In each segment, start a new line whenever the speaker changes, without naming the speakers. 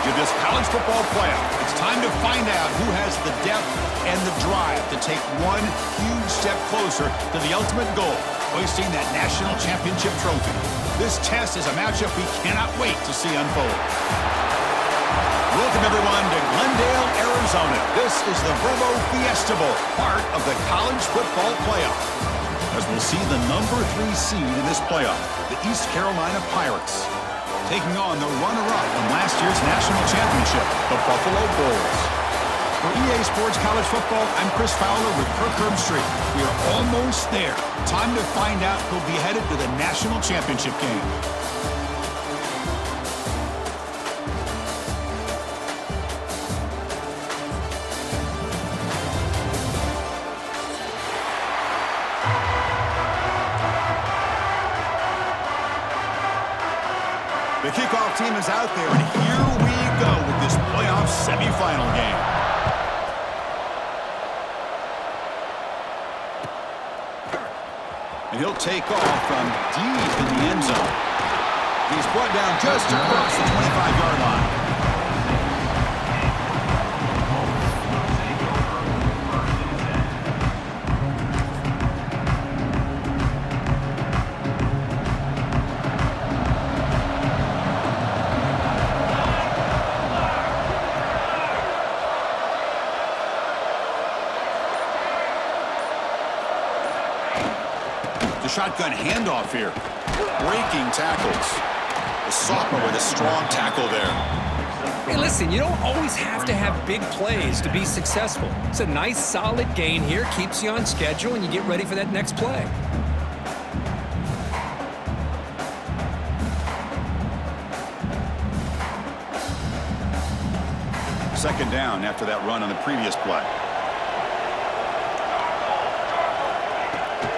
to this college football playoff. It's time to find out who has the depth and the drive to take one huge step closer to the ultimate goal, hoisting that national championship trophy. This test is a matchup we cannot wait to see unfold. Welcome, everyone, to Glendale, Arizona. This is the Verbo Fiesta Bowl, part of the college football playoff. As we'll see the number 3 seed in this playoff, the East Carolina Pirates, taking on the runner-up from last year's national championship, the Buffalo Bulls. For EA Sports College Football, I'm Chris Fowler with Kirk Herbstreit. We are almost there. Time to find out who'll be headed to the national championship game. The kickoff team is out there, and here we go with this playoff semifinal game. And he'll take off from deep in the end zone. He's brought down just across the 25-yard line. Shotgun handoff here. Breaking tackles. The sophomore with a strong tackle there.
Hey, listen, you don't always have to have big plays to be successful. It's a nice, solid gain here. Keeps you on schedule, and you get ready for that next play.
Second down after that run on the previous play.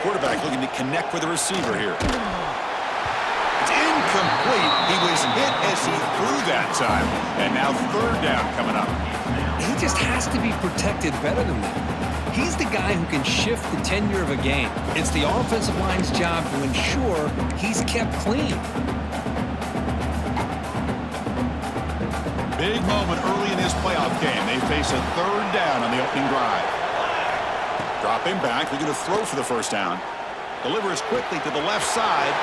Quarterback looking to connect with the receiver here. It's incomplete. He was hit as he threw that time. And now third down coming up.
He just has to be protected better than that. He's the guy who can shift the tenure of a game. It's the offensive line's job to ensure he's kept clean.
Big moment early in this playoff game. They face a third down on the opening drive. Dropping back, looking to throw for the first down. Delivers quickly to the left side.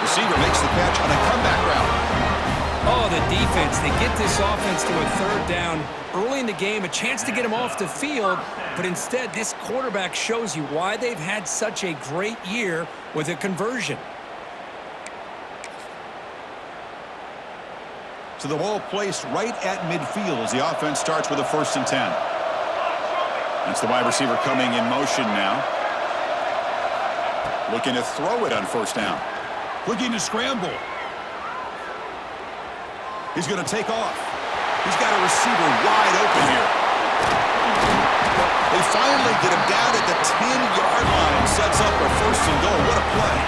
Receiver makes the catch on a comeback route.
Oh, the defense. They get this offense to a third down early in the game, a chance to get him off the field, but instead this quarterback shows you why they've had such a great year with a conversion.
So the ball placed right at midfield as the offense starts with a 1st and 10. That's the wide receiver coming in motion now. Looking to throw it on first down. Looking to scramble. He's going to take off. He's got a receiver wide open here. They finally get him down at the 10-yard line. Sets up a 1st and goal. What a play.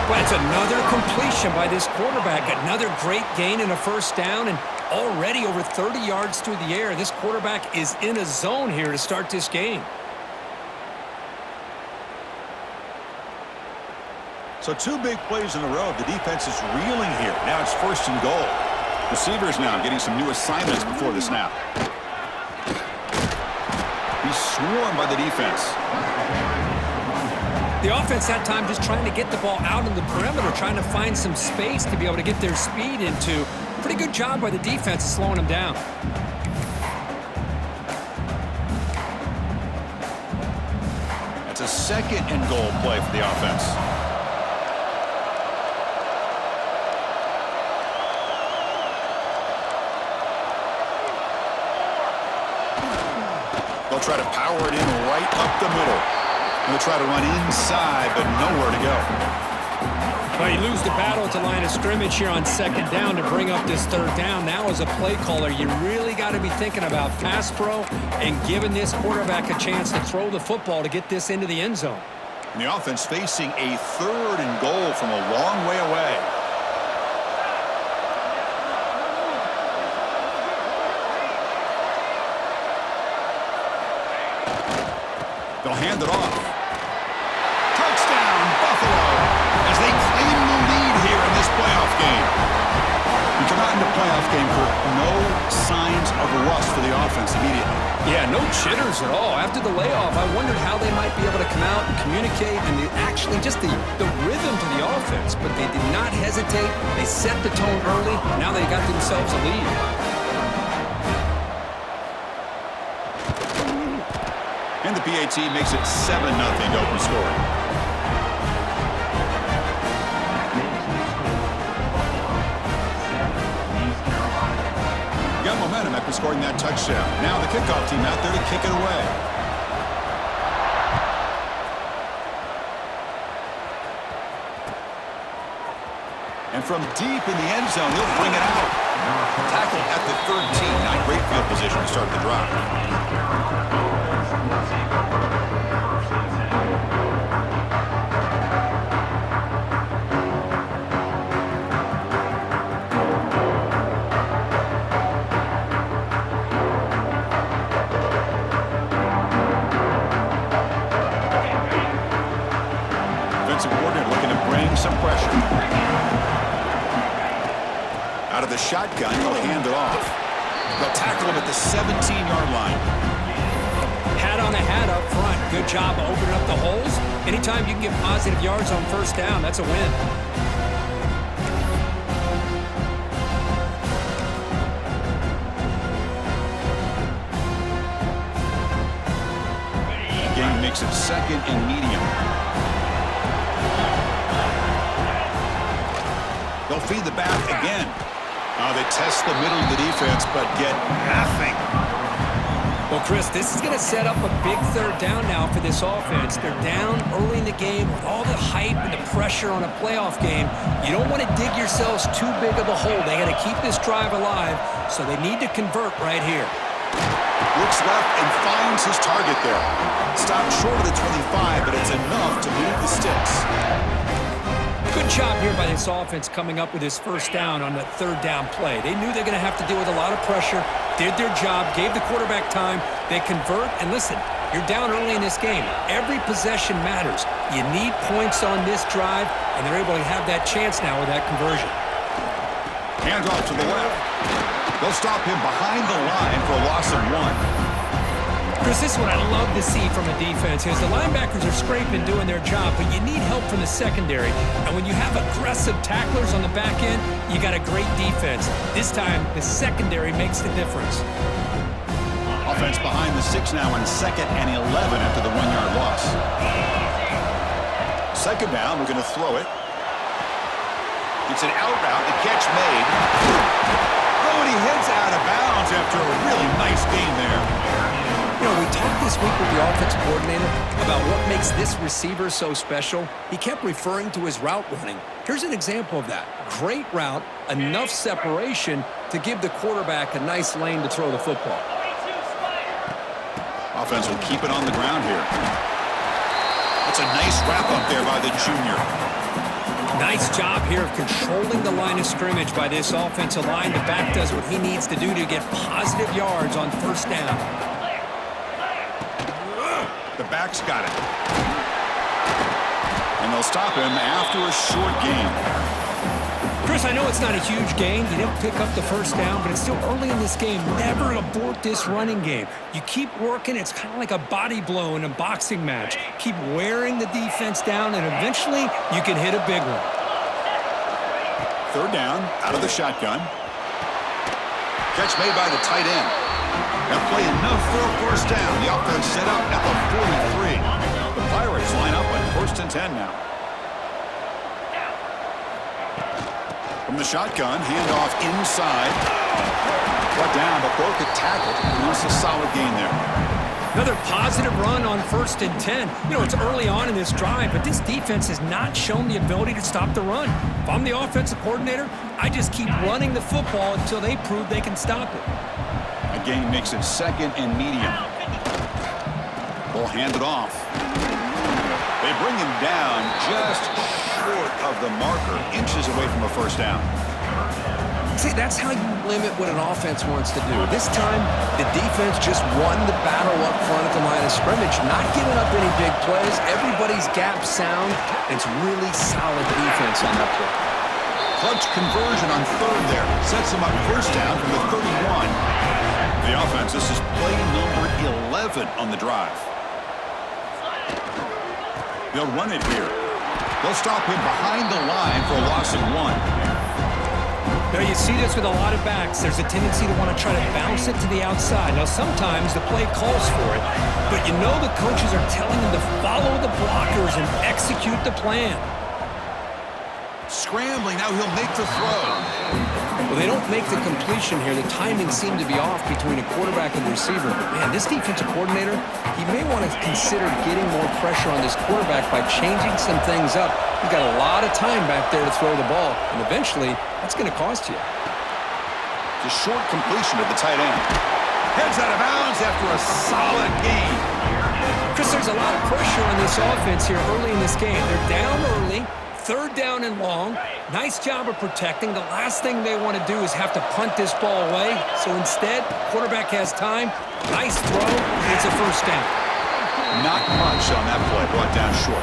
Well, it's another completion by this quarterback. Another great gain in a first down, and already over 30 yards through the air. This quarterback is in a zone here to start this game.
So 2 big plays in a row. The defense is reeling here. Now it's 1st and goal. Receivers now getting some new assignments before the snap. He's swarmed by the defense.
The offense that time just trying to get the ball out in the perimeter, trying to find some space to be able to get their speed into. Pretty good job by the defense of slowing them down.
That's a 2nd and goal play for the offense. They'll try to power it in right up the middle. They'll try to run inside, but nowhere to go.
Well, you lose the battle at the line of scrimmage here on 2nd down to bring up this 3rd down. Now as a play caller, you really got to be thinking about pass pro and giving this quarterback a chance to throw the football to get this into the end zone.
And the offense facing a 3rd and goal from a long way away. They'll hand it off. Touchdown, Buffalo, as they claim the lead here in this playoff game. You come out in the playoff game for no signs of rust for the offense immediately.
Yeah, no jitters at all. After the layoff, I wondered how they might be able to come out and communicate and actually just the rhythm to the offense. But they did not hesitate. They set the tone early. Now they got themselves a lead.
And the PAT makes it 7-0 to open scoring. Got momentum after scoring that touchdown. Now the kickoff team out there to kick it away. And from deep in the end zone, he'll bring it out. Tackle at the 13. Not great field position to start the drive. Defensive coordinator looking to bring some pressure. Out of the shotgun, he'll hand it off. They'll tackle him at the 17-yard line.
Hat on a hat up front. Good job opening up the holes. Anytime you can get positive yards on first down, that's a win.
The game makes it 2nd and medium. They'll feed the back again. They test the middle of the defense, but get nothing.
Well, Chris, this is going to set up a big third down now for this offense. They're down early in the game with all the hype and the pressure on a playoff game. You don't want to dig yourselves too big of a hole. They got to keep this drive alive, so they need to convert right here.
Looks left and finds his target there. Stopped short of the 25, but it's enough to move the sticks.
Good job here by this offense coming up with his first down on that third down play. They knew they're going to have to deal with a lot of pressure, did their job, gave the quarterback time. They convert, and listen, you're down early in this game. Every possession matters. You need points on this drive, and they're able to have that chance now with that conversion.
Handoff to the left. They'll stop him behind the line for a loss of 1.
Chris, this is what I love to see from a defense is the linebackers are scraping, doing their job, but you need help from the secondary. And when you have aggressive tacklers on the back end, you got a great defense. This time, the secondary makes the difference.
Offense behind the 6 now on 2nd and 11 after the 1-yard loss. 2nd down, we're going to throw it. It's an out route, the catch made. Oh, and he heads out of bounds after a really nice game there.
You know, we talked this week with the offensive coordinator about what makes this receiver so special. He kept referring to his route running. Here's an example of that. Great route, enough separation to give the quarterback a nice lane to throw the football.
Offense will keep it on the ground here. That's a nice wrap up there by the junior.
Nice job here of controlling the line of scrimmage by this offensive line. The back does what he needs to do to get positive yards on first down.
The back's got it. And they'll stop him after a short gain.
Chris, I know it's not a huge gain. You don't pick up the first down, but it's still early in this game. Never abort this running game. You keep working. It's kind of like a body blow in a boxing match. Keep wearing the defense down, and eventually you can hit a big one.
3rd down, out of the shotgun. Catch made by the tight end. That play enough for a first down. The offense set up at the 43. The Pirates line up on 1st and 10 now. From the shotgun, handoff inside. Brought down, but broke a tackle to produce a solid gain there.
Another positive run on 1st and 10. You know, it's early on in this drive, but this defense has not shown the ability to stop the run. If I'm the offensive coordinator, I just keep running the football until they prove they can stop it.
A gain makes it 2nd and medium. They'll hand it off. They bring him down just short of the marker, inches away from a first down.
See, that's how you limit what an offense wants to do. This time, the defense just won the battle up front at the line of scrimmage, not giving up any big plays. Everybody's gap sound. It's really solid defense on that play.
Clutch conversion on third there. Sets them up first down from the 31. The offense, this is play number 11 on the drive. They'll run it here. They'll stop him behind the line for a loss of 1.
Now, you see this with a lot of backs. There's a tendency to want to try to bounce it to the outside. Now, sometimes the play calls for it, but you know the coaches are telling them to follow the blockers and execute the plan.
Scrambling, now he'll make the throw.
Well, they don't make the completion here. The timing seemed to be off between a quarterback and the receiver. Man, this defensive coordinator, he may want to consider getting more pressure on this quarterback by changing some things up. He's got a lot of time back there to throw the ball, and eventually, that's going to cost you.
The short completion of the tight end. Heads out of bounds after a solid gain.
Chris, there's a lot of pressure on this offense here early in this game. They're down early. Third down and long. Nice job of protecting. The last thing they want to do is have to punt this ball away. So instead, quarterback has time. Nice throw. It's a first down.
Not much on that play. Brought down short.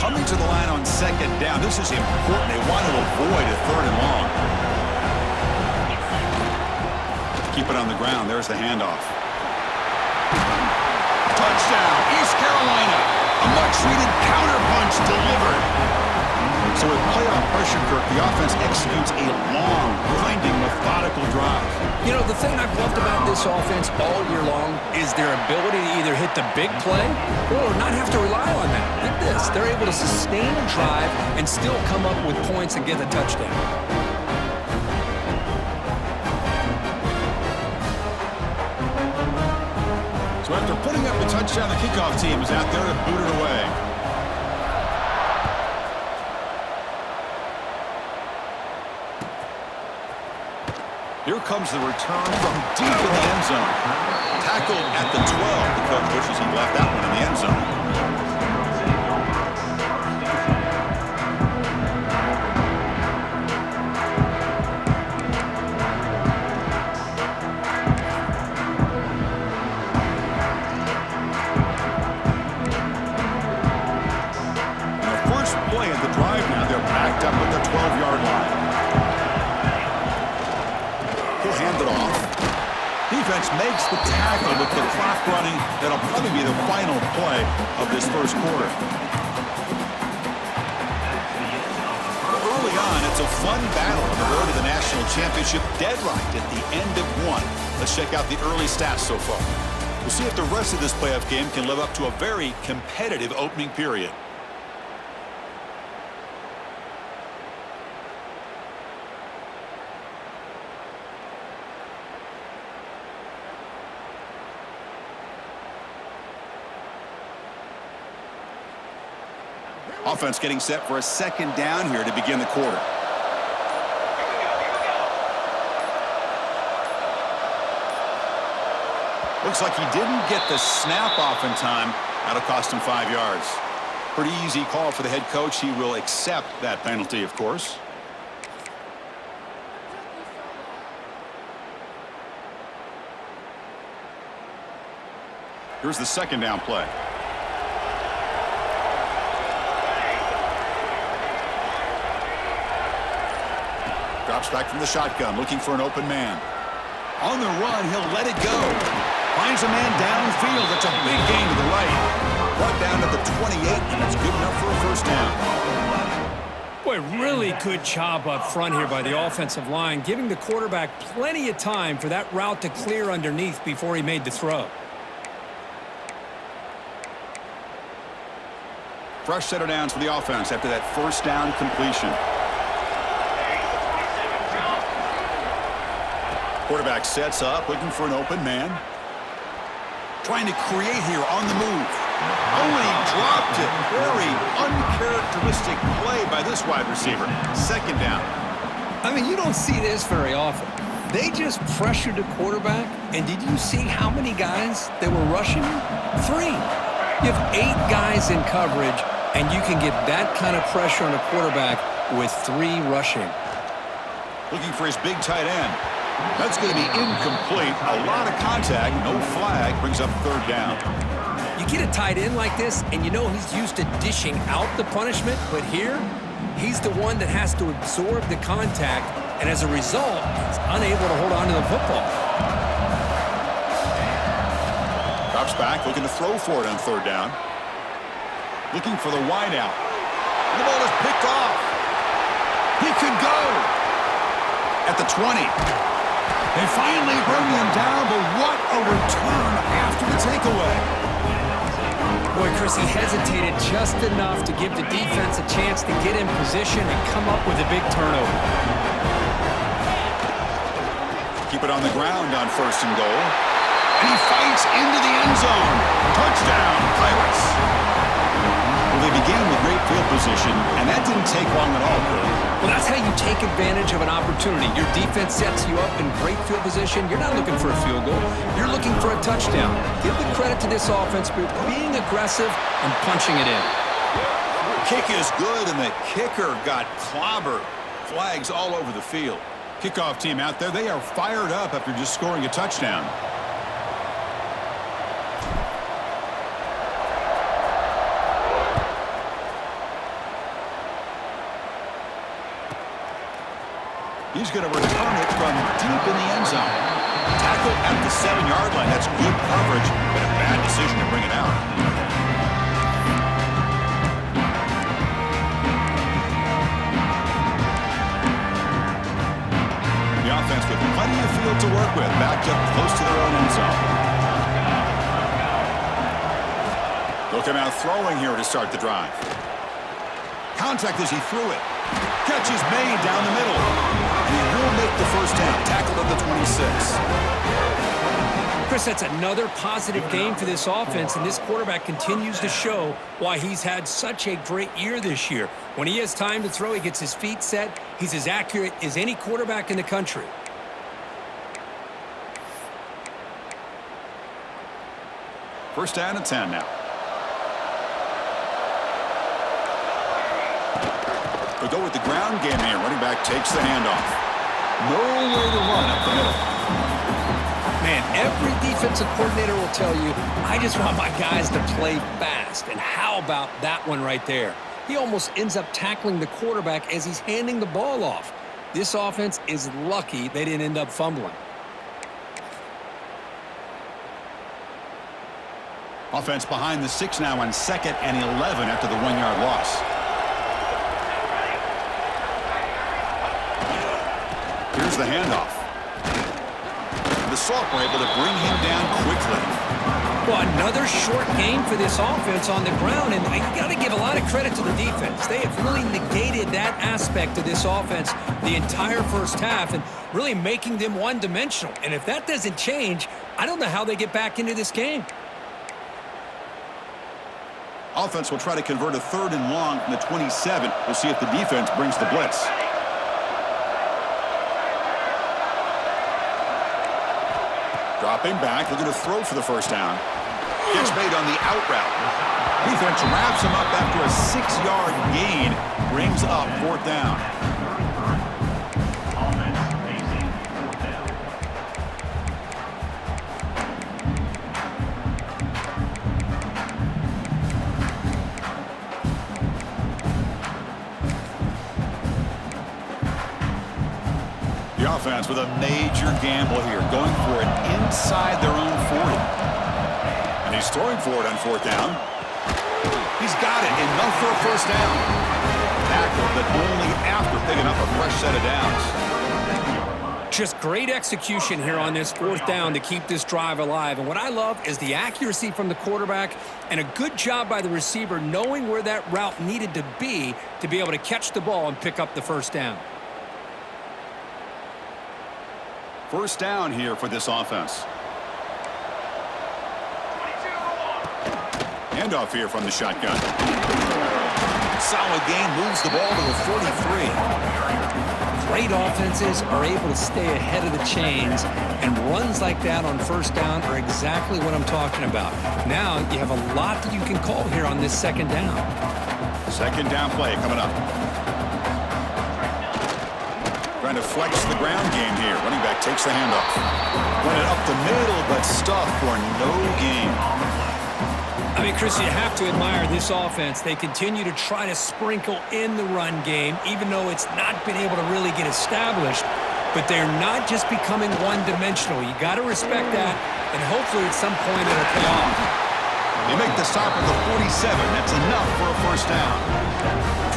Coming to the line on second down. This is important. They want to avoid a third and long. Keep it on the ground. There's the handoff. Touchdown, East Carolina. A much-needed counterpunch delivered. So with playoff pressure, Kirk, the offense executes a long, grinding, methodical drive.
You know, the thing I've loved about this offense all year long is their ability to either hit the big play or not have to rely on that. Like this, they're able to sustain a drive and still come up with points and get a touchdown.
So after putting up the touchdown, the kickoff team is out there to boot it away. Here comes the return from deep in the end zone. Tackled at the 12. The coach wishes he left that one in the end zone. Play at the drive now. They're backed up at the 12-yard line. He'll hand it off. Defense makes the tackle with the clock running. That'll probably be the final play of this first quarter. Early on, it's a fun battle on the road to the national championship. Dead right at the end of one. Let's check out the early stats so far. We'll see if the rest of this playoff game can live up to a very competitive opening period. Offense getting set for a second down here to begin the quarter. Looks like he didn't get the snap off in time. That'll cost him 5 yards. Pretty easy call for the head coach. He will accept that penalty, of course. Here's the second down play. Drops back from the shotgun, looking for an open man. On the run, he'll let it go. Finds a man downfield. It's a big gain to the right. Brought down to the 28, and it's good enough for a first down.
Boy, really good job up front here by the offensive line, giving the quarterback plenty of time for that route to clear underneath before he made the throw.
Fresh set of downs for the offense after that first down completion. Quarterback sets up, looking for an open man. Trying to create here on the move. Oh, and he dropped it. Very uncharacteristic play by this wide receiver. Second down.
I mean, you don't see this very often. They just pressured the quarterback, and did you see how many guys that were rushing him? 3. You have 8 guys in coverage, and you can get that kind of pressure on a quarterback with 3 rushing.
Looking for his big tight end. That's going to be incomplete. A lot of contact, no flag, brings up third down.
get a tight end like this, and you know he's used to dishing out the punishment, but here, he's the one that has to absorb the contact, and as a result, he's unable to hold on to the football.
Drops back, looking to throw for it on third down. Looking for the wide out. The ball is picked off. He could go at the 20. They finally bring him down, but what a return after the takeaway.
Boy, Chris, he hesitated just enough to give the defense a chance to get in position and come up with a big turnover.
Keep it on the ground on first and goal. And he fights into the end zone. Touchdown, Pirates. Well, they began with great field position, and that didn't take long at all, Bill.
Well, that's how you take advantage of an opportunity. Your defense sets you up in great field position. You're not looking for a field goal. You're looking for a touchdown. Give the credit to this offense for being aggressive and punching it in.
Kick is good, and the kicker got clobbered. Flags all over the field. Kickoff team out there, they are fired up after just scoring a touchdown. He's going to return it from deep in the end zone. Tackle at the 7-yard line. That's good coverage, but a bad decision to bring it out. The offense with plenty of field to work with, backed up close to their own end zone. They'll come out throwing here to start the drive. Contact as he threw it. Catch is made down the middle. And he will make the first down. Tackled at the 26.
Chris, that's another positive game for this offense, and this quarterback continues to show why he's had such a great year this year. When he has time to throw, he gets his feet set. He's as accurate as any quarterback in the country.
First down and 10 now. They'll go with the ground game here. Running back takes the handoff. Nowhere to run up the middle.
Man, every defensive coordinator will tell you, I just want my guys to play fast. And how about that one right there? He almost ends up tackling the quarterback as he's handing the ball off. This offense is lucky they didn't end up fumbling.
Offense behind the 6 now on 2nd and 11 after the 1-yard loss. Here's the handoff. The Salt were able to bring him down quickly.
Well, another short game for this offense on the ground, and you got to give a lot of credit to the defense. They have really negated that aspect of this offense the entire first half and really making them one-dimensional. And if that doesn't change, I don't know how they get back into this game.
Offense will try to convert a 3rd and long from the 27. We'll see if the defense brings the blitz. Dropping back, looking to throw for the first down. Gets made on the out route. Defense wraps him up after a 6-yard gain. Brings up 4th down. Offense with a major gamble here, going for it inside their own 40. And he's throwing for it on 4th down. He's got it, enough for a first down. Tackle, but only after picking up a fresh set of downs.
Just great execution here on this 4th down to keep this drive alive. And what I love is the accuracy from the quarterback and a good job by the receiver knowing where that route needed to be able to catch the ball and pick up the first down.
First down here for this offense. Handoff here from the shotgun. Solid gain, moves the ball to the 43.
Great offenses are able to stay ahead of the chains, and runs like that on first down are exactly what I'm talking about. Now you have a lot that you can call here on this 2nd down.
2nd down play coming up. Trying to flex the ground game here. Running back takes the handoff. Run it up the middle, but stuffed for no gain.
I mean, Chris, you have to admire this offense. They continue to try to sprinkle in the run game, even though it's not been able to really get established. But they're not just becoming one-dimensional. You got to respect that, and hopefully at some point it'll pay off.
They make the stop at the 47. That's enough for a first down.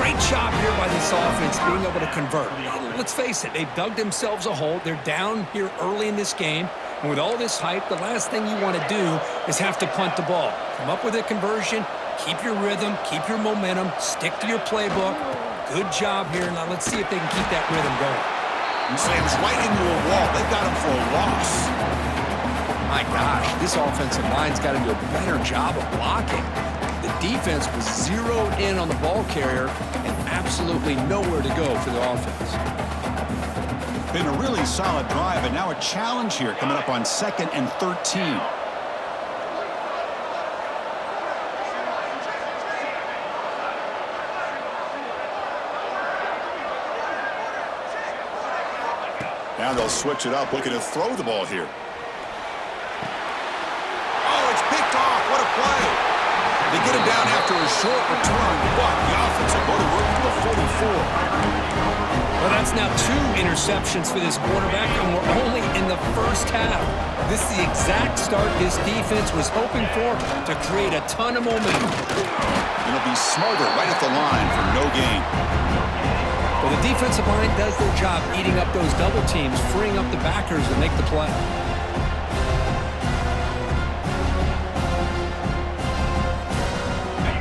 Great job here by this offense being able to convert. Let's face it, they've dug themselves a hole. They're down here early in this game. And with all this hype, the last thing you want to do is have to punt the ball. Come up with a conversion, keep your rhythm, keep your momentum, stick to your playbook. Good job here. Now let's see if they can keep that rhythm going.
Slams right into a wall. They got him for a loss.
My gosh, this offensive line's got to do a better job of blocking. The defense was zeroed in on the ball carrier and absolutely nowhere to go for the offense.
Been a really solid drive, and now a challenge here coming up on 2nd and 13. Now they'll switch it up, looking to throw the ball here. Oh, it's picked off. What a play. They get him down after a short return, but the offense will go to work for the 44.
Well, that's now 2 interceptions for this quarterback, and we're only in the first half. This is the exact start this defense was hoping for to create a ton of momentum.
It'll be Smothered right at the line for no gain.
Well, the defensive line does their job eating up those double teams, freeing up the backers to make the play.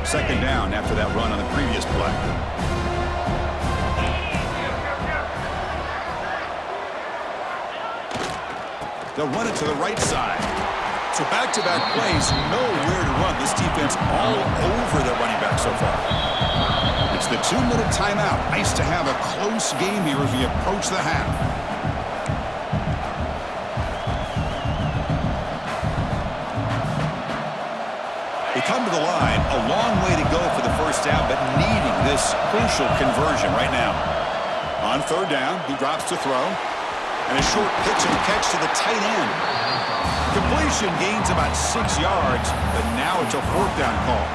Second down after that run on the previous play. They'll run it to the right side. So back-to-back plays, know where to run. This defense all over their running back so far. It's the 2-minute timeout. Nice to have a close game here as we approach the half. They come to the line, a long way to go for the first down, but needing this crucial conversion right now. On 3rd down, he drops to throw. And a short pitch and catch to the tight end. Completion gains about 6 yards, but now it's a 4th down call.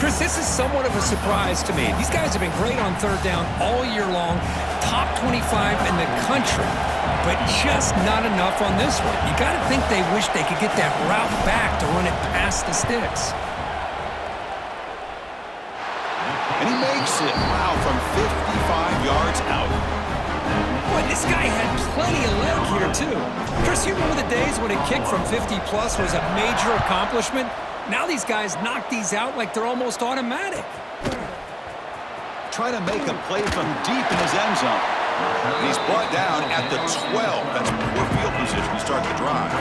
Chris, this is somewhat of a surprise to me. These guys have been great on 3rd down all year long, top 25 in the country, but just not enough on this one. You got to think they wish they could get that route back to run it past the sticks.
And he makes it, wow, from 55 yards out.
Boy, this guy had plenty of leg here, too. Chris, you remember the days when a kick from 50-plus was a major accomplishment? Now these guys knock these out like they're almost automatic.
Try to make a play from deep in his end zone. And he's brought down at the 12. That's poor field position to start the drive.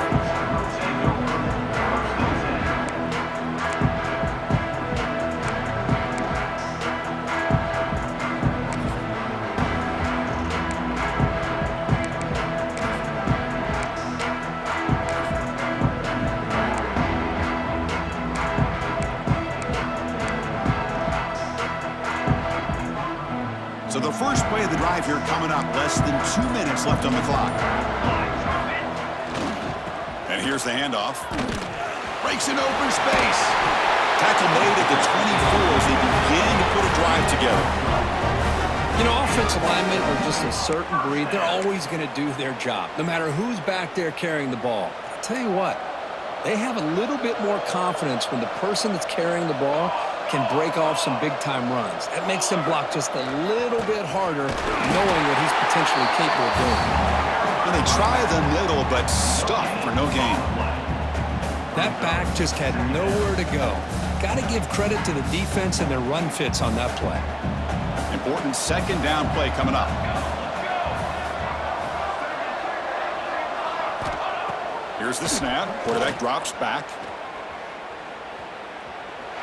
So the first play of the drive here coming up, less than 2 minutes left on the clock. And here's the handoff. Breaks in open space. Tackle made at the 24 as they begin to put a drive together.
You know, offensive linemen are just a certain breed. They're always going to do their job, no matter who's back there carrying the ball. I'll tell you what, they have a little bit more confidence when the person that's carrying the ball can break off some big-time runs. That makes them block just a little bit harder, knowing what he's potentially capable of doing.
And they try the middle, but stuff for no gain.
That back just had nowhere to go. Got to give credit to the defense and their run fits on that play.
Important 2nd down play coming up. Here's the snap. Quarterback drops back.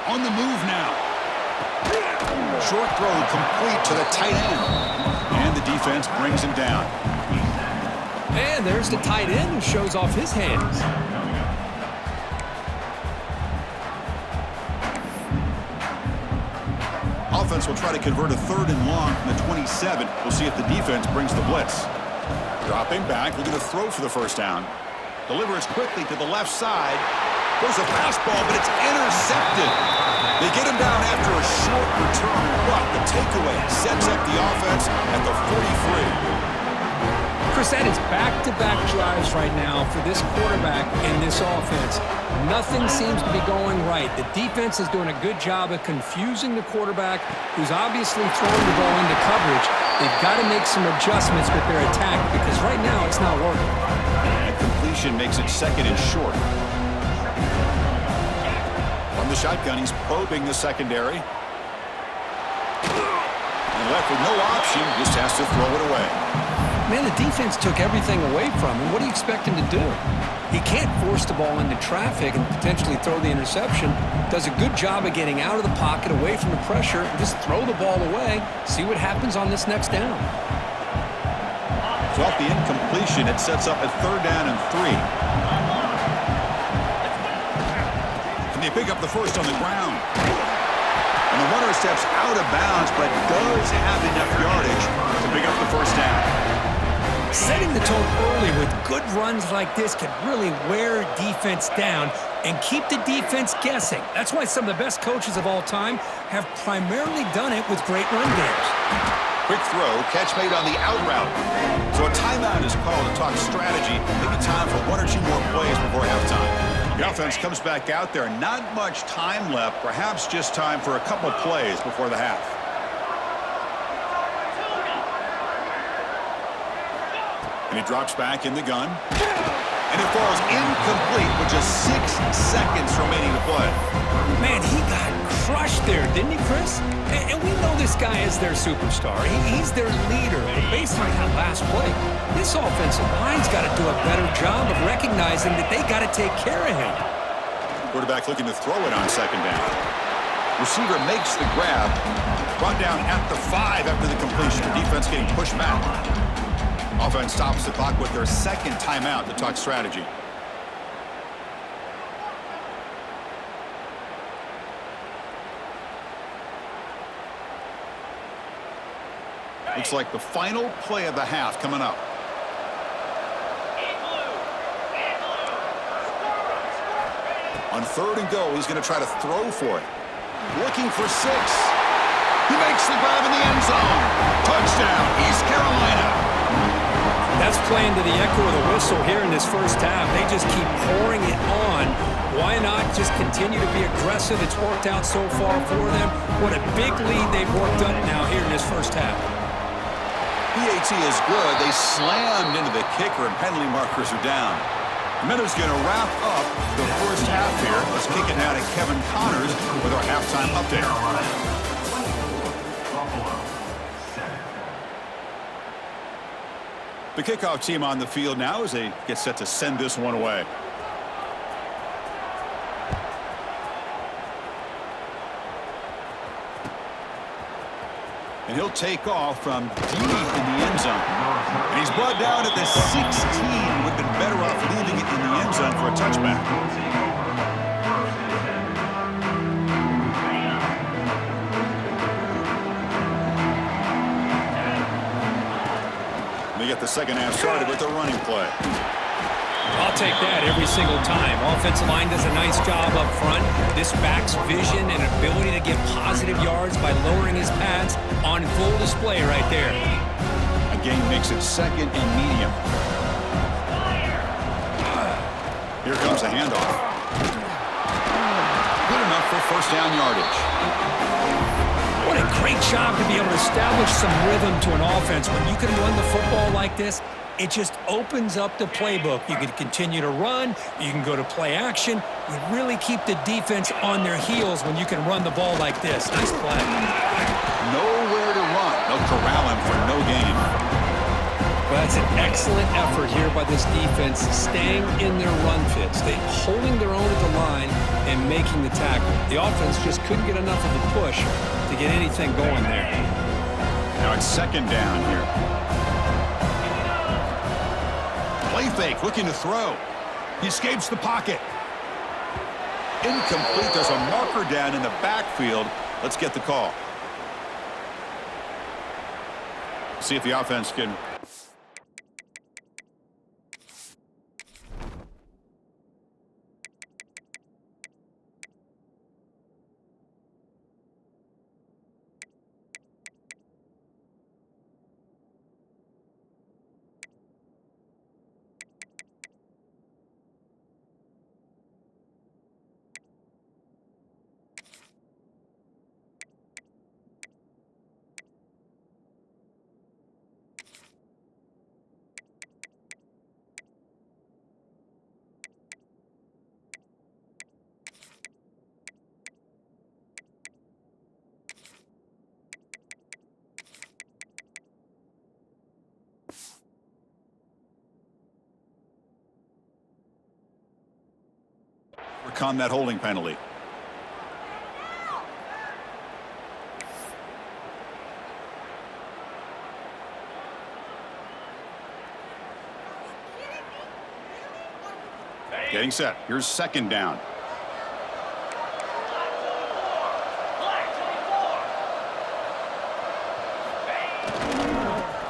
On the move now. Short throw complete to the tight end. And the defense brings him down.
And there's the tight end who shows off his hands.
Offense will try to convert a 3rd and long from the 27. We'll see if the defense brings the blitz. Dropping back, looking to throw for the first down. Delivers quickly to the left side. Throws a fastball, but it's intercepted. They get him down after a short return, but the takeaway sets up the offense at the 43.
Chris, that is back-to-back drives right now for this quarterback and this offense. Nothing seems to be going right. The defense is doing a good job of confusing the quarterback, who's obviously throwing the ball into coverage. They've got to make some adjustments with their attack because right now it's not working.
That completion makes it second and short. From the shotgun, he's probing the secondary. And left with no option, just has to throw it away.
Man, the defense took everything away from him. What do you expect him to do? He can't force the ball into traffic and potentially throw the interception. Does a good job of getting out of the pocket, away from the pressure, and just throw the ball away. See what happens on this next down.
So off the incompletion, it sets up a 3rd down and 3. And they pick up the first on the ground. And the runner steps out of bounds, but does have enough yardage to pick up the first down.
Setting the tone early with good runs like this can really wear defense down and keep the defense guessing. That's why some of the best coaches of all time have primarily done it with great run games.
Quick throw, catch made on the out route. So a timeout is called to talk strategy. Maybe time for 1 or 2 more plays before halftime. The offense comes back out there. Not much time left. Perhaps just time for a couple plays before the half. And he drops back in the gun. And it falls incomplete with just 6 seconds remaining to play.
Man, he got crushed there, didn't he, Chris? And we know this guy is their superstar. He's their leader. But based on that last play, this offensive line's got to do a better job of recognizing that they got to take care of him.
Quarterback looking to throw it on 2nd down. Receiver makes the grab. Brought down at the 5 after the completion. Defense getting pushed back. Offense stops the clock with their 2nd timeout to talk strategy. Looks like the final play of the half coming up. On 3rd and goal, he's going to try to throw for it. Looking for 6. He makes the grab in the end zone. Touchdown, East Carolina.
That's playing to the echo of the whistle here in this first half. They just keep pouring it on. Why not just continue to be aggressive? It's worked out so far for them. What a big lead they've worked up now here in this first half.
PAT is good. They slammed into the kicker and penalty markers are down. Miller's going to wrap up the first half here. Let's kick it now to Kevin Connors with our halftime update. The kickoff team on the field now as they get set to send this one away. And he'll take off from deep in the end zone. And he's brought down at the 16. Would have been better off leaving it in the end zone for a touchback. They get the second half started with a running play.
I'll take that every single time. Offensive line does a nice job up front. This back's vision and ability to get positive yards by lowering his pads on full display right there.
Again, makes it 2nd and medium. Here comes the handoff. Good enough for 1st down yardage.
What a great job to be able to establish some rhythm to an offense. When you can run the football like this, it just opens up the playbook. You can continue to run. You can go to play action. You really keep the defense on their heels when you can run the ball like this. Nice play.
Nowhere to run. They'll corral him for no gain.
Well, that's an excellent effort here by this defense, staying in their run fits. They holding their own at the line and making the tackle. The offense just couldn't get enough of a push to get anything going there.
Now it's 2nd down here. Play fake, looking to throw. He escapes the pocket. Incomplete. There's a marker down in the backfield. Let's get the call. See if the offense can... overcome that holding penalty. Getting set. Here's second down.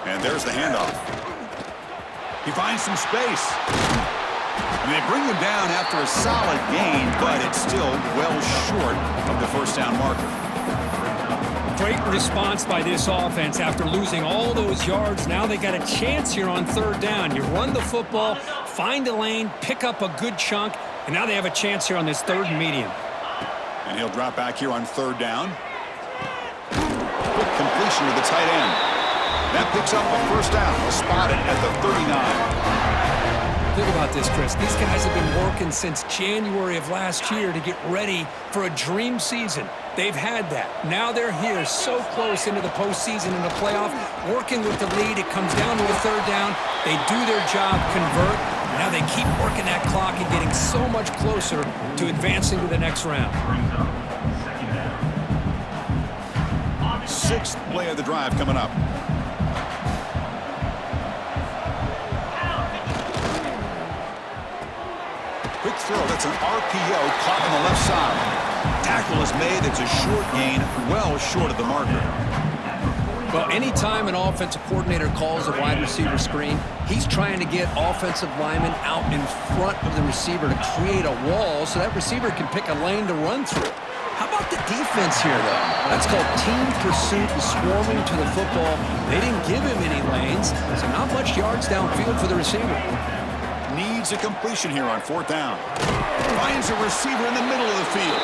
And there's the handoff. He finds some space. And they bring him down after a solid gain, but it's still well short of the first down marker.
Great response by this offense after losing all those yards. Now they got a chance here on third down. You run the football, find a lane, pick up a good chunk, and now they have a chance here on this third and medium.
And he'll drop back here on third down. Quick completion to the tight end. That picks up a first down. He'll spot it at the 39.
Think about this, Chris. These guys have been working since January of last year to get ready for a dream season. They've had that. Now they're here so close into the postseason and the playoff, working with the lead. It comes down to a third down. They do their job, convert. Now they keep working that clock and getting so much closer to advancing to the next round.
Sixth play of the drive coming up. Quick throw. That's an RPO caught on the left side. Tackle is made. It's a short gain, well short of the marker.
Well, anytime an offensive coordinator calls a wide receiver screen, he's trying to get offensive linemen out in front of the receiver to create a wall so that receiver can pick a lane to run through. How about the defense here, though? That's called team pursuit and swarming to the football. They didn't give him any lanes, so not much yards downfield for the receiver.
Needs a completion here on fourth down. Finds a receiver in the middle of the field.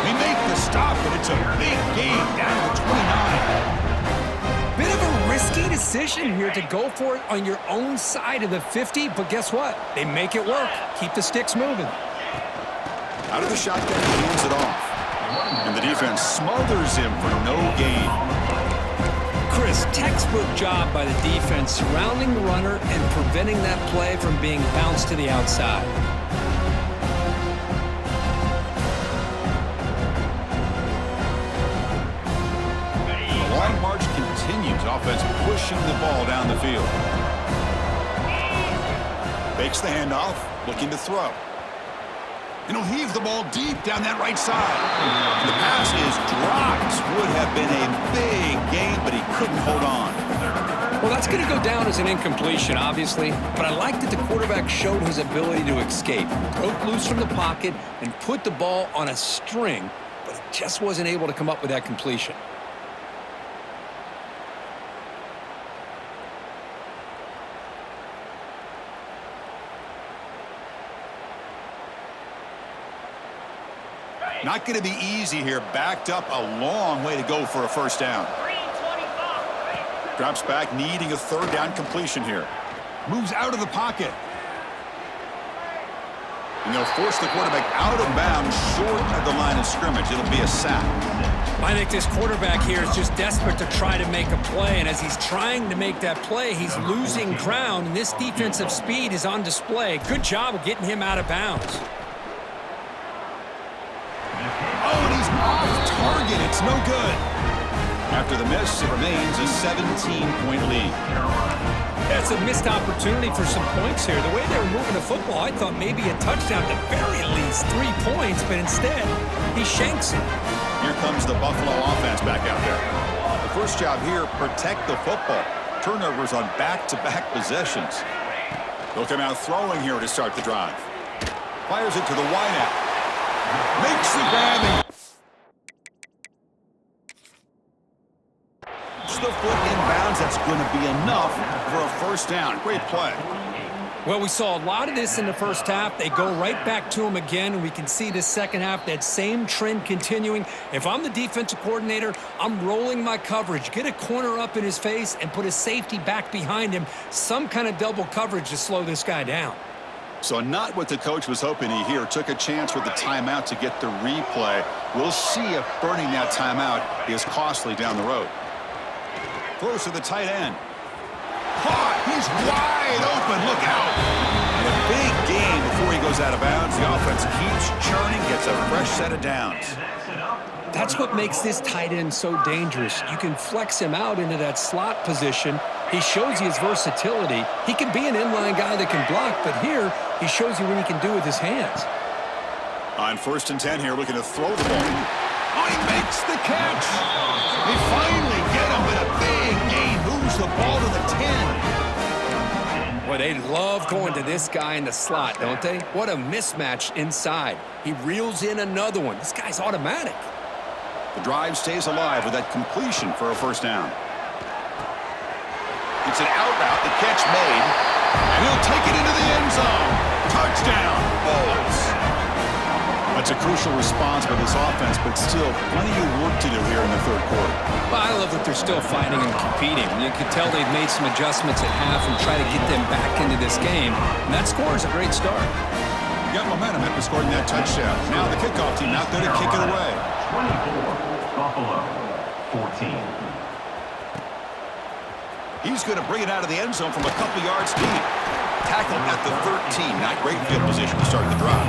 They make the stop, but it's a big gain down to the 29.
Bit of a risky decision here to go for it on your own side of the 50, but guess what? They make it work. Keep the sticks moving.
Out of the shotgun, he hands it off. And the defense smothers him for no gain.
Chris, textbook job by the defense surrounding the runner and preventing that play from being bounced to the outside.
The long march continues. Offense pushing the ball down the field. Fakes the handoff, looking to throw. And he'll heave the ball deep down that right side. And the pass is dropped. Would have been a big gain, but he couldn't hold on.
Well, that's going to go down as an incompletion, obviously, but I like that the quarterback showed his ability to escape. Broke loose from the pocket and put the ball on a string, but he just wasn't able to come up with that completion.
Not going to be easy here. Backed up a long way to go for a first down. Drops back, needing a third down completion here. Moves out of the pocket. And they'll force the quarterback out of bounds short of the line of scrimmage. It'll be a sack.
I think this quarterback here is just desperate to try to make a play, and as he's trying to make that play, he's losing ground, and this defensive speed is on display. Good job of getting him out of bounds.
Oh, and he's off target. It's no good. After the miss, it remains a 17-point lead.
That's a missed opportunity for some points here. The way they were moving the football, I thought maybe a touchdown, at the very least 3 points, but instead, he shanks it.
Here comes the Buffalo offense back out there. The first job here, protect the football. Turnovers on back-to-back possessions. They'll come out throwing here to start the drive. Fires it to the wideout. Makes the grab. The foot inbounds. That's going to be enough for a first down. Great play.
Well, we saw a lot of this in the first half. They go right back to him again, and we can see the second half, that same trend continuing. If I'm the defensive coordinator, I'm rolling my coverage. Get a corner up in his face and put a safety back behind him. Some kind of double coverage to slow this guy down.
So not what the coach was hoping he hear. Took a chance with the timeout to get the replay. We'll see if burning that timeout is costly down the road. Throws to the tight end. Caught. He's wide open. Look out. And a big gain before he goes out of bounds. The offense keeps churning, gets a fresh set of downs.
That's what makes this tight end so dangerous. You can flex him out into that slot position. He shows you his versatility. He can be an inline guy that can block, but here he shows you what he can do with his hands.
On 1st and 10 here, looking to throw the ball. Oh, he makes the catch. They finally get him with a big gain. Moves the ball to the 10.
Well, they love going to this guy in the slot, don't they? What a mismatch inside. He reels in another one. This guy's automatic.
The drive stays alive with that completion for a 1st down. It's an out route, the catch made, and he'll take it into the end zone. Touchdown, Bulls. That's a crucial response by this offense, but still plenty of work to do here in the 3rd quarter.
Well, I love that they're still fighting and competing. You can tell they've made some adjustments at half and try to get them back into this game, and that score is a great start.
You got momentum after scoring that touchdown. Now the kickoff team out there to kick it away.
24, Buffalo, 14.
He's going to bring it out of the end zone from a couple yards deep. Tackle at the 13. Not great field position to start the drive.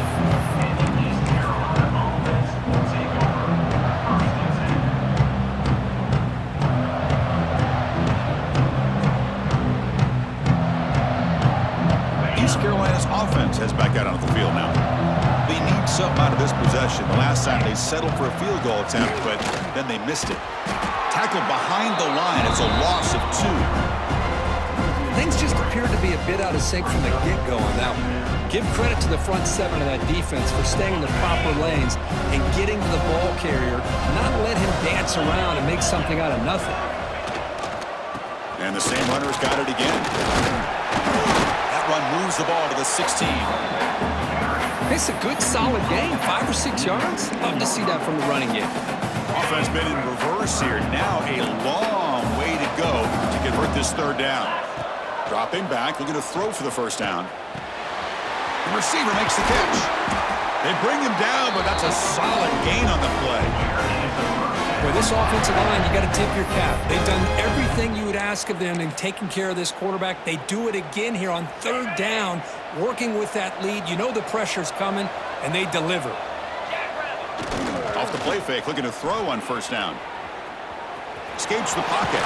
East Carolina's offense heads back out onto the field now. They need something out of this possession. The last time they settled for a field goal attempt, but then they missed it. Tackled behind the line. It's a loss of 2.
Things just appeared to be a bit out of sync from the get-go on that one. Give credit to the front 7 of that defense for staying in the proper lanes and getting to the ball carrier, not let him dance around and make something out of nothing.
And the same runner's got it again. That run moves the ball to the 16.
It's a good, solid game, 5 or 6 yards. Love to see that from the running game.
Offense been in reverse here. Now a long way to go to convert this 3rd down. Dropping back, looking to throw for the 1st down. The receiver makes the catch. They bring him down, but that's a solid gain on the play.
For this offensive line, you got to tip your cap. They've done everything you would ask of them in taking care of this quarterback. They do it again here on 3rd down, working with that lead. You know the pressure's coming, and they deliver.
Off the play fake, looking to throw on 1st down. Escapes the pocket.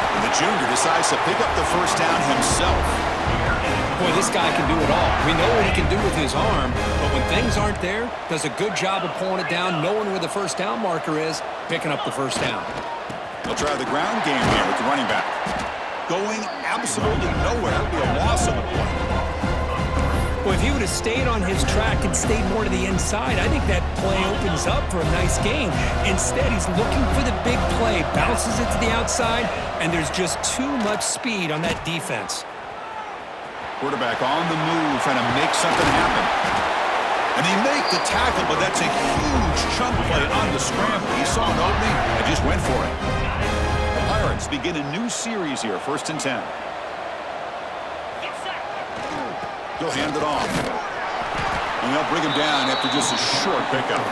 And the junior decides to pick up the 1st down himself.
Boy, this guy can do it all. We know what he can do with his arm, but when things aren't there, does a good job of pulling it down, knowing where the 1st down marker is, picking up the 1st down.
They'll try the ground game here with the running back. Going absolutely nowhere. It'll be a loss on the play.
Well, if he would have stayed on his track and stayed more to the inside, I think that play opens up for a nice gain. Instead, he's looking for the big play, bounces it to the outside, and there's just too much speed on that defense.
Quarterback on the move, trying to make something happen. And they make the tackle, but that's a huge chunk play on the scramble. He saw an opening and just went for it. The Pirates begin a new series here, 1st and 10. He'll hand it off. And they'll bring him down after just a short pickup.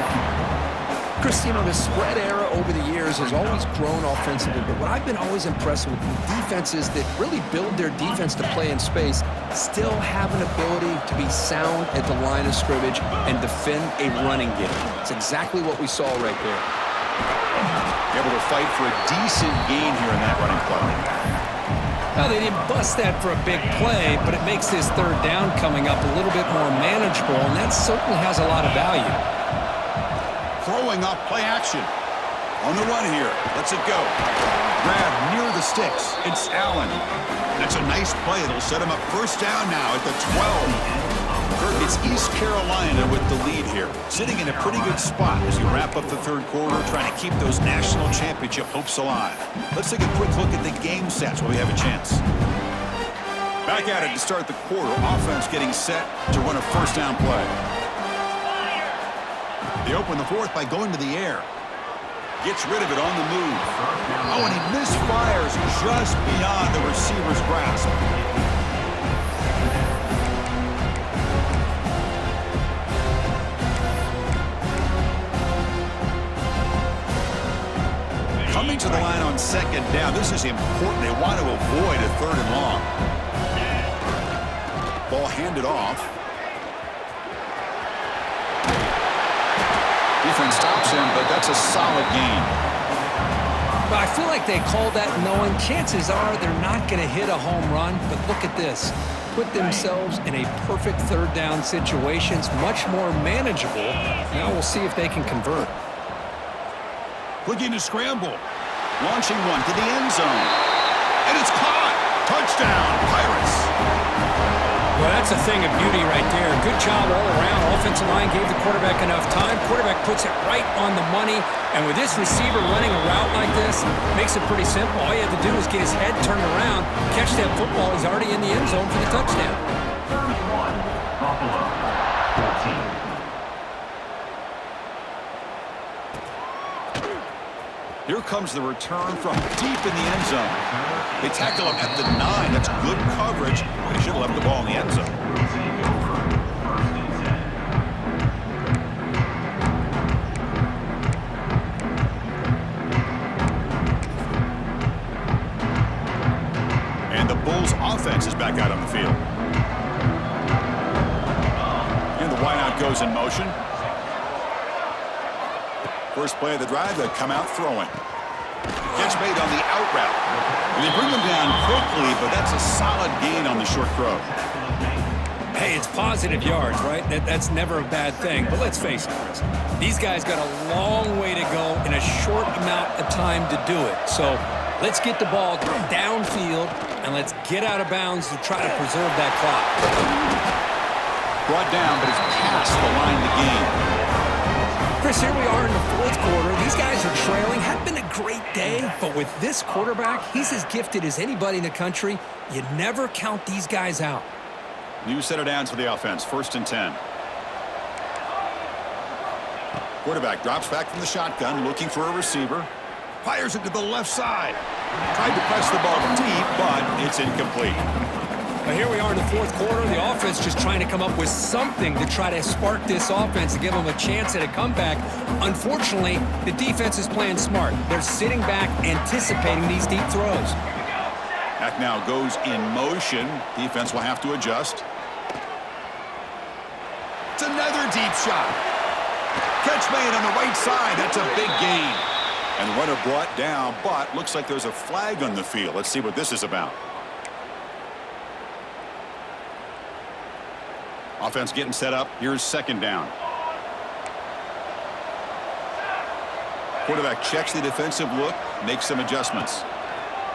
Chris, you know, the spread era over the years has always grown offensively, but what I've been always impressed with defenses that really build their defense to play in space still have an ability to be sound at the line of scrimmage and defend a running game. It's exactly what we saw right there.
Able to fight for a decent gain here in that running play.
Now, they didn't bust that for a big play, but it makes this 3rd down coming up a little bit more manageable, and that certainly has a lot of value.
Throwing off play action. On the run here. Lets it go. Grab near the sticks. It's Allen. That's a nice play. It'll set him up 1st down now at the 12. Kirk, it's East Carolina with the lead here. Sitting in a pretty good spot as you wrap up the 3rd quarter, trying to keep those national championship hopes alive. Let's take a quick look at the game stats while we have a chance. Back at it to start the quarter. Offense getting set to run a 1st down play. They open the 4th by going to the air. Gets rid of it on the move. Oh, and he misfires just beyond the receiver's grasp. Coming to the line on 2nd down. This is important. They want to avoid a 3rd and long. Ball handed off. Defense stops him, but that's a solid gain.
But I feel like they called that knowing chances are they're not going to hit a home run. But look at this. Put themselves in a perfect third down situation. It's much more manageable. Now we'll see if they can convert.
Looking to scramble. Launching one to the end zone. And it's caught. Touchdown, Pirates.
Well, that's a thing of beauty right there. Good job all around. Offensive line gave the quarterback enough time. Quarterback puts it right on the money. And with this receiver running a route like this, makes it pretty simple. All you have to do is get his head turned around, catch that football. He's already in the end zone for the touchdown.
31, Buffalo, 14.
Here comes the return from deep in the end zone. They tackle him at the 9. That's good coverage, but he should have left the ball in the end zone. And the Bulls offense is back out on the field. And the wideout goes in motion. First play of the drive, they come out throwing. Catch made on the out route. And they bring them down quickly, but that's a solid gain on the short throw.
Hey, it's positive yards, right? That's never a bad thing. But let's face it, Chris. These guys got a long way to go in a short amount of time to do it. So let's get the ball downfield, and let's get out of bounds to try to preserve that clock.
Brought down, but it's past the line to gain.
Chris, here we are in the fourth quarter. These guys are trailing. Had been a great day, but with this quarterback, he's as gifted as anybody in the country. You never count these guys out.
New set of downs for the offense. 1st and 10. Quarterback drops back from the shotgun, looking for a receiver. Fires it to the left side. Tried to press the ball deep, but it's incomplete.
But here we are in the fourth quarter. The offense just trying to come up with something to try to spark this offense and give them a chance at a comeback. Unfortunately, the defense is playing smart. They're sitting back, anticipating these deep throws.
Back now goes in motion. Defense will have to adjust. It's another deep shot. Catch made on the right side. That's a big gain. And the runner brought down, but looks like there's a flag on the field. Let's see what this is about. Offense getting set up. Here's 2nd down. Quarterback checks the defensive look, makes some adjustments.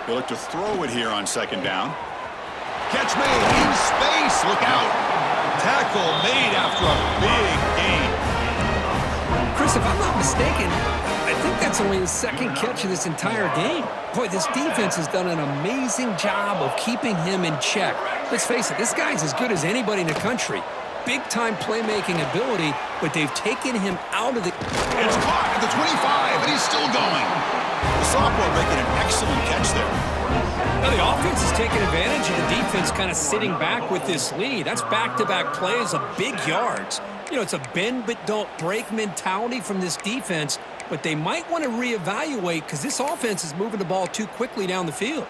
He'll look to throw it here on 2nd down. Catch made in space. Look out. Tackle made after a big gain.
Chris, if I'm not mistaken, I think that's only his 2nd catch of this entire game. Boy, this defense has done an amazing job of keeping him in check. Let's face it, this guy's as good as anybody in the country. Big-time playmaking ability, but they've taken him out of the...
It's caught at the 25, and he's still going. The sophomore making an excellent catch there.
Now the offense is taking advantage of the defense kind of sitting back with this lead. That's back-to-back plays of big yards. You know, it's a bend but don't break mentality from this defense, but they might want to reevaluate because this offense is moving the ball too quickly down the field.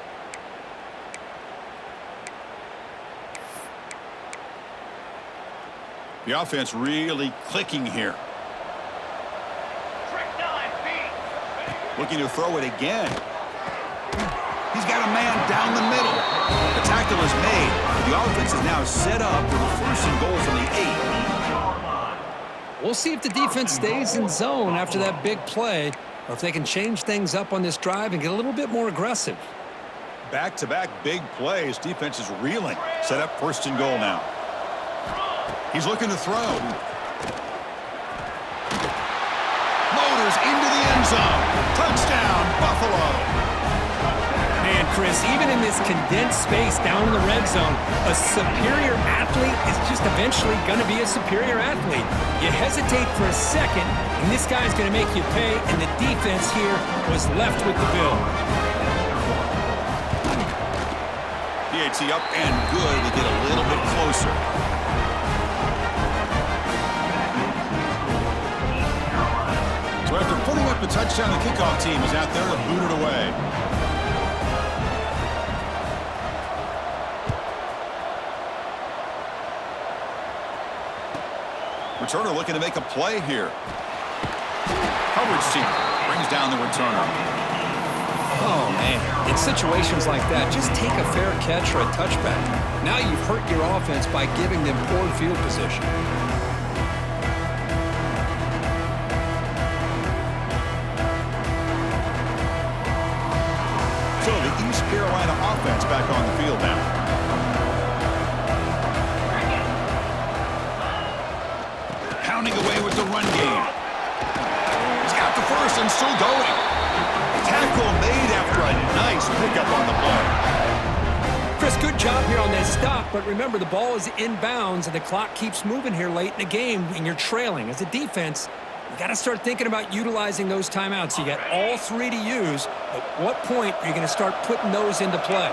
The offense really clicking here. Looking to throw it again. He's got a man down the middle. The tackle is made. The offense is now set up with a 1st and goal from the 8.
We'll see if the defense stays in zone after that big play, or if they can change things up on this drive and get a little bit more aggressive.
Back-to-back big plays. Defense is reeling. Set up 1st and goal now. He's looking to throw. Motors into the end zone. Touchdown, Buffalo.
Man, Chris, even in this condensed space down in the red zone, a superior athlete is just eventually going to be a superior athlete. You hesitate for a second, and this guy's going to make you pay, and the defense here was left with the bill.
PAT up and good. We get a little bit closer. So after putting up the touchdown, the kickoff team is out there to boot it away. Returner looking to make a play here. Coverage team brings down the returner.
Oh, man. In situations like that, just take a fair catch or a touchback. Now you've hurt your offense by giving them poor field position.
So the East Carolina offense back on the field now. Pounding away with the run game. He's got the first and still going. Tackle made after a nice pickup on the play.
Chris, good job here on that stop, but remember the ball is inbounds and the clock keeps moving here late in the game and you're trailing. As a defense, you got to start thinking about utilizing those timeouts. You got all three to use. At what point are you going to start putting those into play?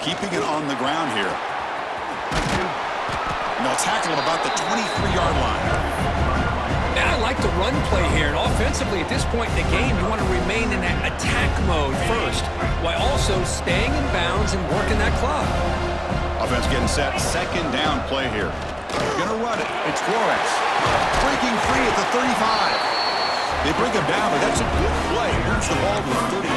Keeping it on the ground here. And they'll tackle him about the 23-yard line.
And I like the run play here. And offensively, at this point in the game, you want to remain in that attack mode first, while also staying in bounds and working that clock.
Offense getting set. Second down play here. Gonna run it. It's Flores. Breaking free at the 35. They bring him down, but that's a good play. Moves the ball to the 39.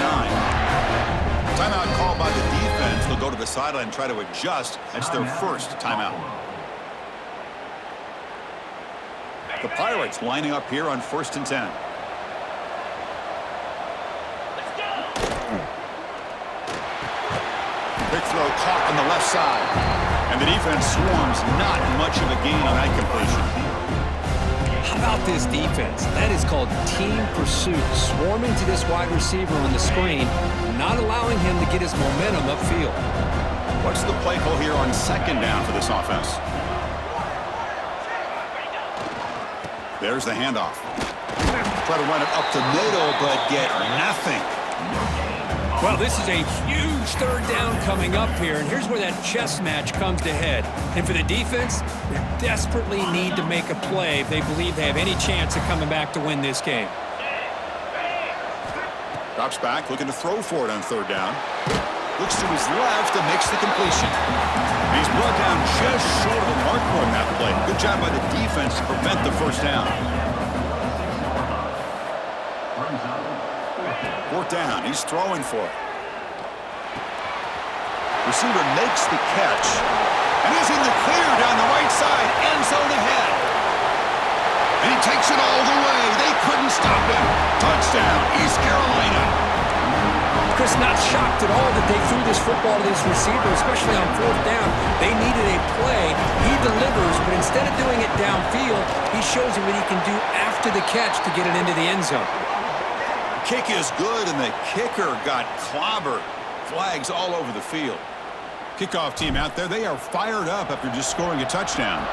Timeout called by the defense. They'll go to the sideline and try to adjust. That's their first timeout. The Pirates lining up here on 1st and 10. Big throw caught on the left side. And the defense swarms. Not much of a gain on that completion.
How about this defense? That is called team pursuit. Swarming to this wide receiver on the screen, not allowing him to get his momentum upfield.
What's the play call here on second down for this offense? There's the handoff. Try to run it up the middle, but get nothing.
Well, this is a huge third down coming up here, and here's where that chess match comes to head. And for the defense, they desperately need to make a play if they believe they have any chance of coming back to win this game.
Drops back, looking to throw for it on third down. Looks to his left and makes the completion. He's brought down just short of the marker on that play. Good job by the defense to prevent the first down. Fourth down, he's throwing for it. Receiver makes the catch. And he's in the clear down the right side. End zone ahead. And he takes it all the way. They couldn't stop him. Touchdown, East Carolina.
Chris, not shocked at all that they threw this football to this receiver, especially on fourth down. They needed a play. He delivers, but instead of doing it downfield, he shows him what he can do after the catch to get it into the end zone.
Kick is good, and the kicker got clobbered. Flags all over the field. Kickoff team out there, they are fired up after just scoring a touchdown.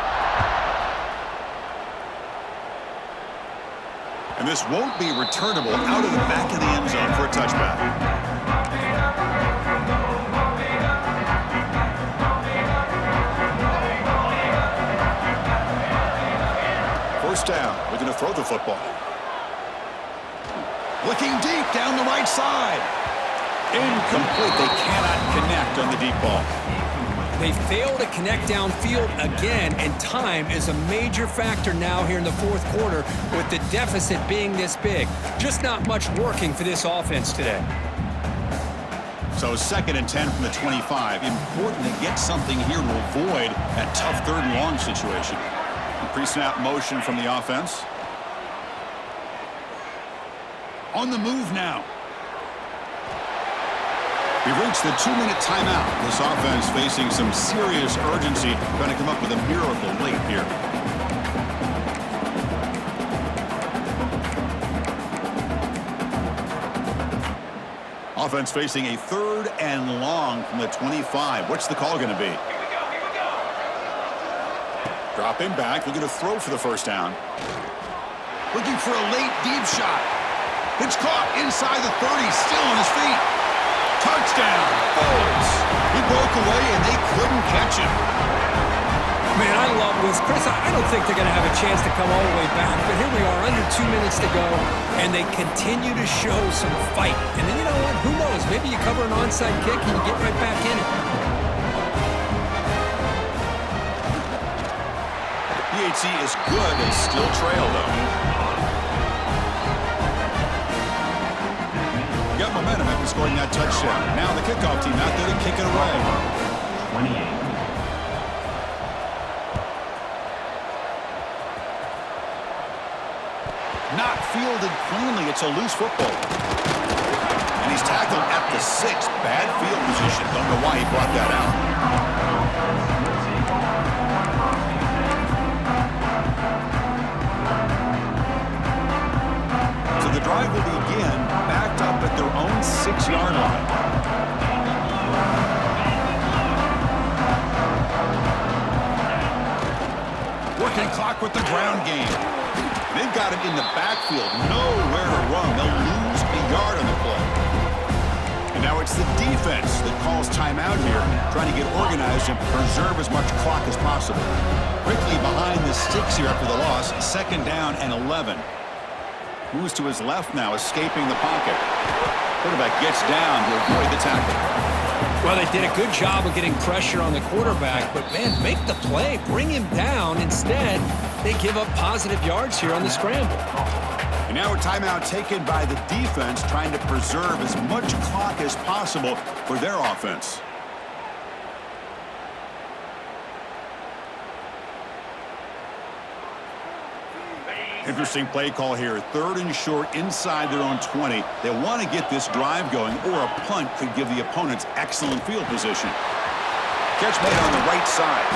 And this won't be returnable out of the back of the end zone for a touchback. First down, looking to throw the football. Looking deep down the right side. Incomplete. They cannot connect on the deep ball.
They fail to connect downfield again, and time is a major factor now here in the fourth quarter with the deficit being this big. Just not much working for this offense today.
So 2nd and 10 from the 25. Important to get something here to avoid that tough third and long situation. Pre-snap motion from the offense. On the move now. We've reached the 2-minute timeout. This offense facing some serious urgency, trying to come up with a miracle late here. Offense facing a 3rd and long from the 25. What's the call going to be? Dropping back, looking to throw for the first down. Looking for a late deep shot. It's caught inside the 30, still on his feet. Touchdown, Bulls. He broke away and they couldn't catch him.
Man, I love this. Chris, I don't think they're going to have a chance to come all the way back, but here we are, under 2 minutes to go, and they continue to show some fight. And then you know what? Who knows? Maybe you cover an onside kick and you get right back in it.
PHC is good. They still trail, though. Got momentum after scoring that touchdown. Now the kickoff team out there to kick it away.
28.
Not fielded cleanly. It's a loose football. And he's tackled at the 6. Bad field position. Don't know why he brought that out. So the drive will begin backed up at their own 6-yard line. Working clock with the ground game. They've got him in the backfield. Nowhere to run. They'll lose a yard on the play. And now it's the defense that calls timeout here, trying to get organized and preserve as much clock as possible. Quickly behind the sticks here after the loss. 2nd down and 11. Moves to his left now, escaping the pocket. Quarterback gets down to avoid the tackle.
Well, they did a good job of getting pressure on the quarterback, but, man, make the play. Bring him down. Instead, they give up positive yards here on the scramble.
And now a timeout taken by the defense, trying to preserve as much clock as possible for their offense. Interesting play call here. 3rd and short inside their own 20. They want to get this drive going, or a punt could give the opponents excellent field position. Catch made on the right side.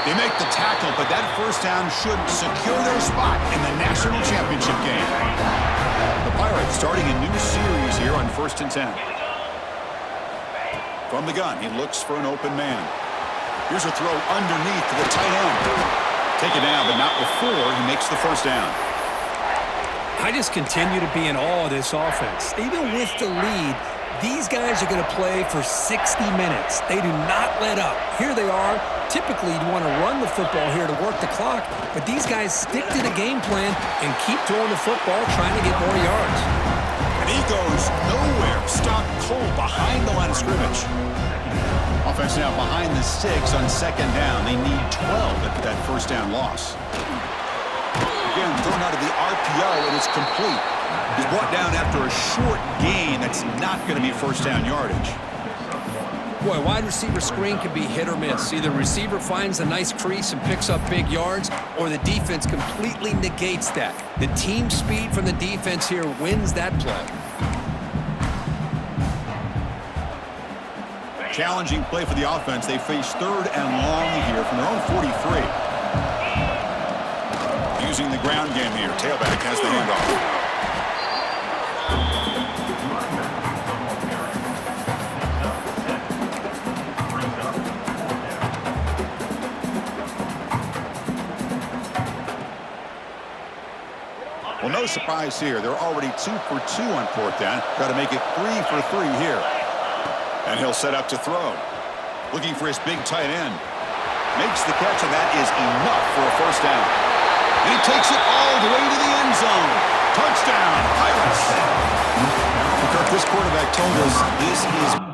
They make the tackle, but that first down should secure their spot in the national championship game. The Pirates starting a new series here on 1st and 10. From the gun, he looks for an open man. Here's a throw underneath to the tight end. Take it down, but not before he makes the first down.
I just continue to be in awe of this offense. Even with the lead, these guys are going to play for 60 minutes. They do not let up. Here they are. Typically, you'd want to run the football here to work the clock, but these guys stick to the game plan and keep throwing the football, trying to get more yards.
And he goes nowhere. Stopped cold behind the line of scrimmage. Offense now behind the sticks on 2nd down. They need 12 after that first down loss. Again, thrown out of the RPO, and it's complete. He's brought down after a short gain. That's not going to be first down yardage.
Boy, wide receiver screen can be hit or miss. Either receiver finds a nice crease and picks up big yards, or the defense completely negates that. The team speed from the defense here wins that play.
Challenging play for the offense. They face 3rd and long here from their own 43. Using the ground game here. Tailback has the handoff. Well, no surprise here. They're already 2 for 2 on 4th down. Got to make it 3 for 3 here. And he'll set up to throw. Looking for his big tight end. Makes the catch, and that is enough for a first down. And he takes it all the way to the end zone. Touchdown, Pirates. Kirk, this quarterback told us this is